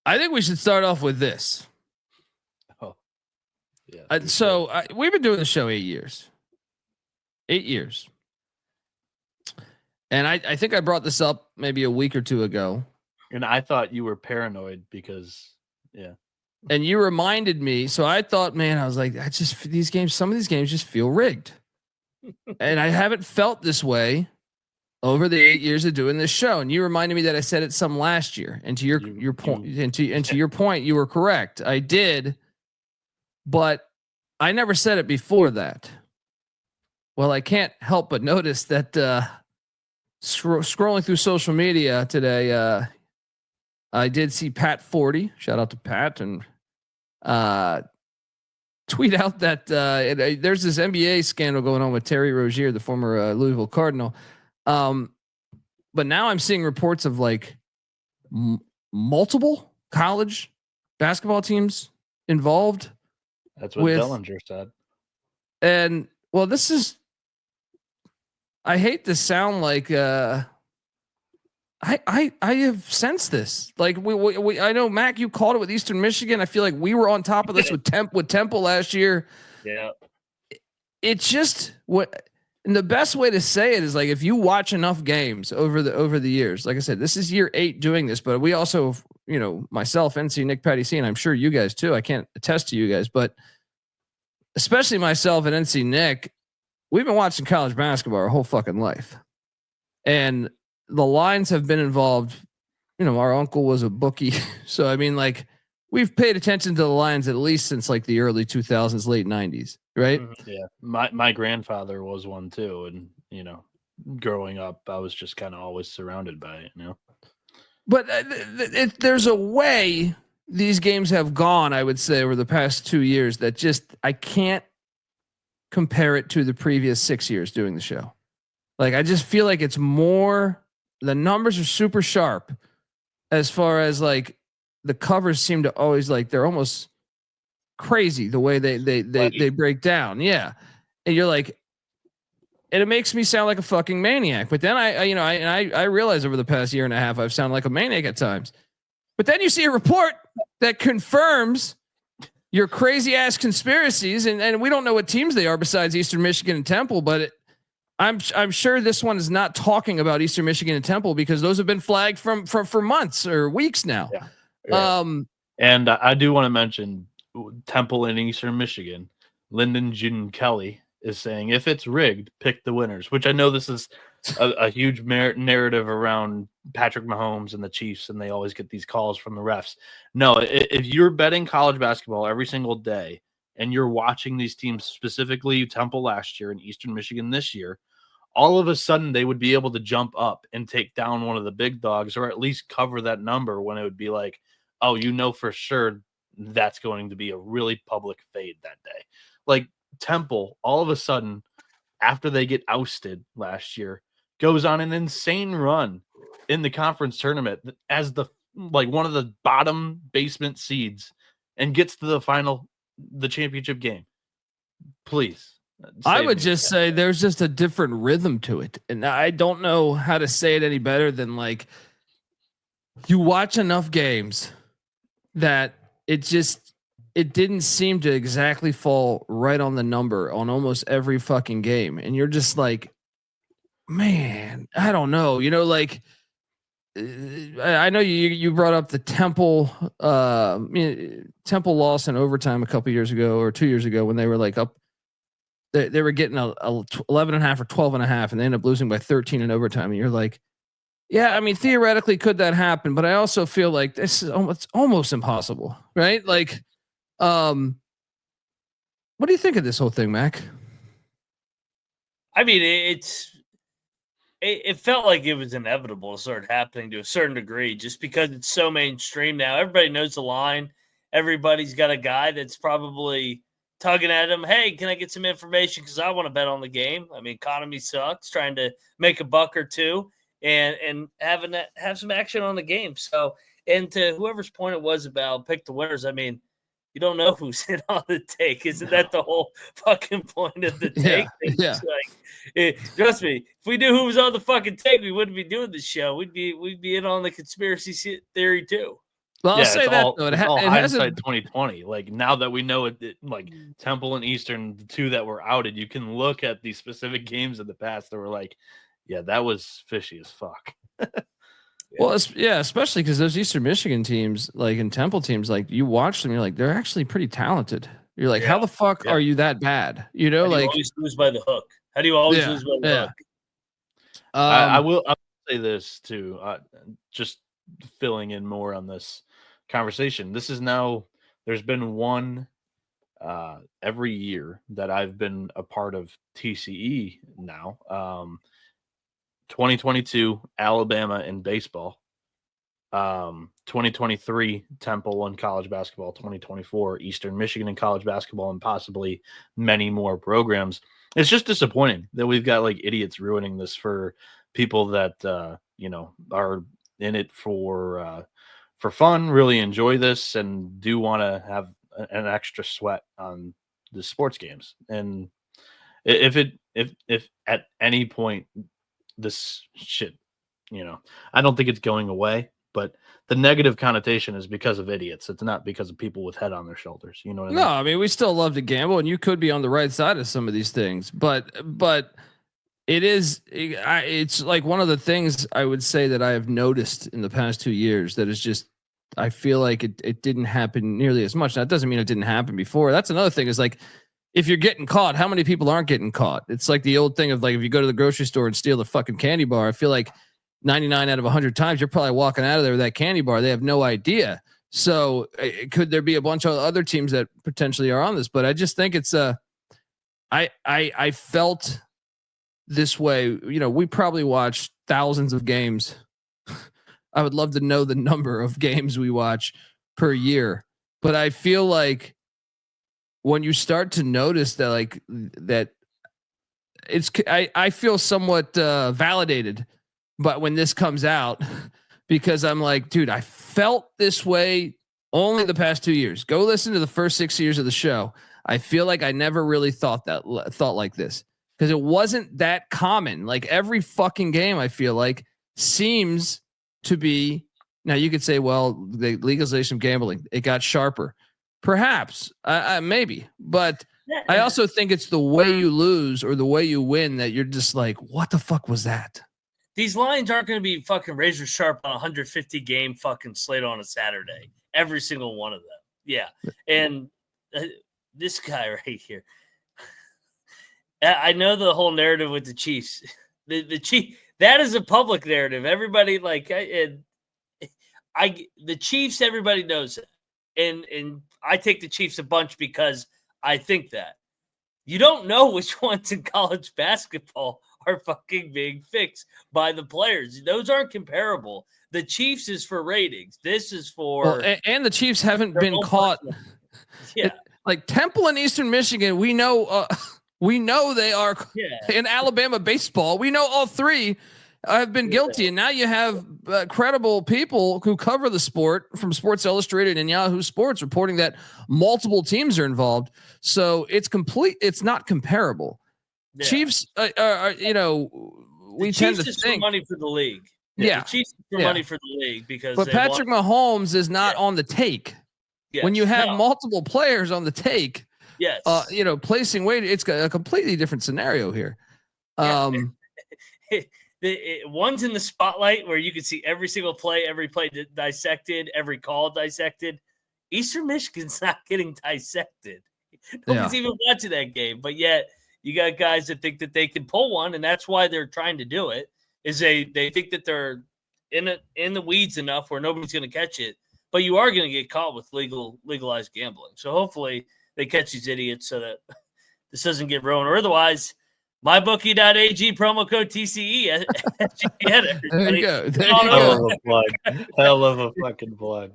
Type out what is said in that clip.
I think we should start off with this. Oh, yeah. We've been doing the show 8 years. 8 years. And I think I brought this up maybe a week or two ago. And I thought you were paranoid because, yeah. And you reminded me. So I thought, man, I was like, some of these games just feel rigged. And I haven't felt this way over the 8 years of doing this show. And you reminded me that I said it some last year. And to your point, and to your point, you were correct. I did, but I never said it before that. Well, I can't help but notice that scrolling through social media today, I did see Pat 40. Shout out to Pat, and tweet out that there's this NBA scandal going on with Terry Rozier, the former Louisville Cardinal. But now I'm seeing reports of like multiple college basketball teams involved. That's what Dellinger said. And well, this is, I hate to sound like, I have sensed this. Like we I know, Mac, you called it with Eastern Michigan. I feel like we were on top of this with Temple last year. Yeah. It's just and the best way to say it is like, if you watch enough games over the years, like I said, this is year 8 doing this, but we also, myself, NC, Nick, Patty C, and I'm sure you guys too. I can't attest to you guys, but especially myself and NC Nick, we've been watching college basketball our whole fucking life. And the lines have been involved. Our uncle was a bookie. So, I mean, like, we've paid attention to the lines at least since like the early 2000s, late 90s, right? Yeah. My grandfather was one too. And, growing up, I was just kind of always surrounded by it, But there's a way these games have gone, I would say, over the past 2 years that just, I can't compare it to the previous 6 years doing the show. Like, I just feel like it's more, the numbers are super sharp as far as like the covers seem to always, like, they're almost crazy the way they break down. Yeah. And you're like, and it makes me sound like a fucking maniac. But then I realize over the past year and a half, I've sounded like a maniac at times. But then you see a report that confirms your crazy ass conspiracies, and we don't know what teams they are besides Eastern Michigan and Temple, but I'm sure this one is not talking about Eastern Michigan and Temple because those have been flagged for months or weeks now. Yeah. And I do want to mention Temple in Eastern Michigan. Lyndon June Kelly is saying, if it's rigged, pick the winners, which I know this is a huge narrative around Patrick Mahomes and the Chiefs, and they always get these calls from the refs. No, if you're betting college basketball every single day and you're watching these teams, specifically Temple last year and Eastern Michigan this year, all of a sudden they would be able to jump up and take down one of the big dogs, or at least cover that number when it would be like, oh, for sure that's going to be a really public fade that day. Like Temple, all of a sudden, after they get ousted last year, goes on an insane run in the conference tournament as one of the bottom basement seeds and gets to the championship game. Please. I would just say there's just a different rhythm to it. And I don't know how to say it any better than, like, you watch enough games that it didn't seem to exactly fall right on the number on almost every fucking game. And you're just like, man, I don't know. Like, I know you brought up the Temple loss in overtime a couple years ago or 2 years ago when they were like up. They were getting a 11 and a half or 12 and a half, and they ended up losing by 13 in overtime. And you're like, yeah, I mean, theoretically could that happen? But I also feel like this is almost impossible, right? Like, what do you think of this whole thing, Mac? I mean, it felt like it was inevitable to start happening to a certain degree, just because it's so mainstream now. Everybody knows the line. Everybody's got a guy that's probably tugging at him. Hey, can I get some information? Because I want to bet on the game. I mean, economy sucks. Trying to make a buck or two and have some action on the game. So, and to whoever's point it was about pick the winners, I mean, you don't know who's in on the take. Isn't that the whole fucking point of the take? Yeah. Trust me, if we knew who was on the fucking take, we wouldn't be doing this show. We'd be in on the conspiracy theory too. Well, I'll say that though. It's all It hasn't. hindsight 2020. Like now that we know it, like Temple and Eastern, the two that were outed, you can look at these specific games in the past that were like, yeah, that was fishy as fuck. Well, especially because those Eastern Michigan teams, like and Temple teams, like you watch them, you're like, they're actually pretty talented. You're like, how the fuck are you that bad? You know, How do you like always lose by the hook? How do you always lose by the hook? I will say this too, just filling in more on this conversation. This is now, there's been one every year that I've been a part of TCE now. 2022 Alabama in baseball, 2023 Temple in college basketball, 2024 Eastern Michigan in college basketball, and possibly many more programs. It's just disappointing that we've got like idiots ruining this for people that you know, are in it for fun, really enjoy this, and do want to have an extra sweat on the sports games. And if at any point this shit, you know, I don't think it's going away, but the negative connotation is because of idiots. It's not because of people with head on their shoulders. You know what I mean? No, I mean, we still love to gamble, and you could be on the right side of some of these things, but it's like one of the things I would say that I have noticed in the past 2 years that is just, I feel like it didn't happen nearly as much. That doesn't mean it didn't happen before. That's another thing, is like, if you're getting caught, how many people aren't getting caught? It's like the old thing of like, if you go to the grocery store and steal the fucking candy bar, I feel like 99 out of 100 times you're probably walking out of there with that candy bar. They have no idea. So could there be a bunch of other teams that potentially are on this? But I just think it's I felt this way. You know, we probably watched thousands of games. I would love to know the number of games we watch per year, but I feel like when you start to notice that, like that, I feel somewhat validated, but when this comes out, because I'm like, dude, I felt this way only the past 2 years. Go listen to the first 6 years of the show. I feel like I never really thought like this, because it wasn't that common. Like every fucking game, I feel like seems to be. Now you could say, well, the legalization of gambling, it got sharper. Perhaps, maybe, but I also think it's the way you lose or the way you win that you're just like, what the fuck was that? These lines aren't going to be fucking razor sharp on a 150 game fucking slate on a Saturday. Every single one of them. Yeah. And this guy right here, I know the whole narrative with the Chiefs. The Chief, that is a public narrative. Everybody like, the Chiefs, everybody knows it. And I take the Chiefs a bunch because I think that. You don't know which ones in college basketball are fucking being fixed by the players. Those aren't comparable. The Chiefs is for ratings. This is for and the Chiefs haven't been caught. Yeah, like Temple and Eastern Michigan, we know they are in Alabama baseball. We know all three have been guilty, and now you have credible people who cover the sport from Sports Illustrated and Yahoo Sports reporting that multiple teams are involved. So it's not comparable. Yeah. Chiefs, you know, we tend to think money for the league. Yeah, the Chiefs for money for the league because. But Patrick Mahomes is not on the take. Yes. When you have multiple players on the take, yes, you know, placing weight, it's a completely different scenario here. One's in the spotlight where you can see every single play, every play dissected, every call dissected. Eastern Michigan's not getting dissected. Nobody's even watching that game, but yet you got guys that think that they can pull one, and that's why they're trying to do it. Is they think that they're in the weeds enough where nobody's going to catch it, but you are going to get caught with legalized gambling. So hopefully they catch these idiots so that this doesn't get ruined, or otherwise. MyBookie.ag promo code TCE. There you go. Hell of a plug. Hell of a fucking plug.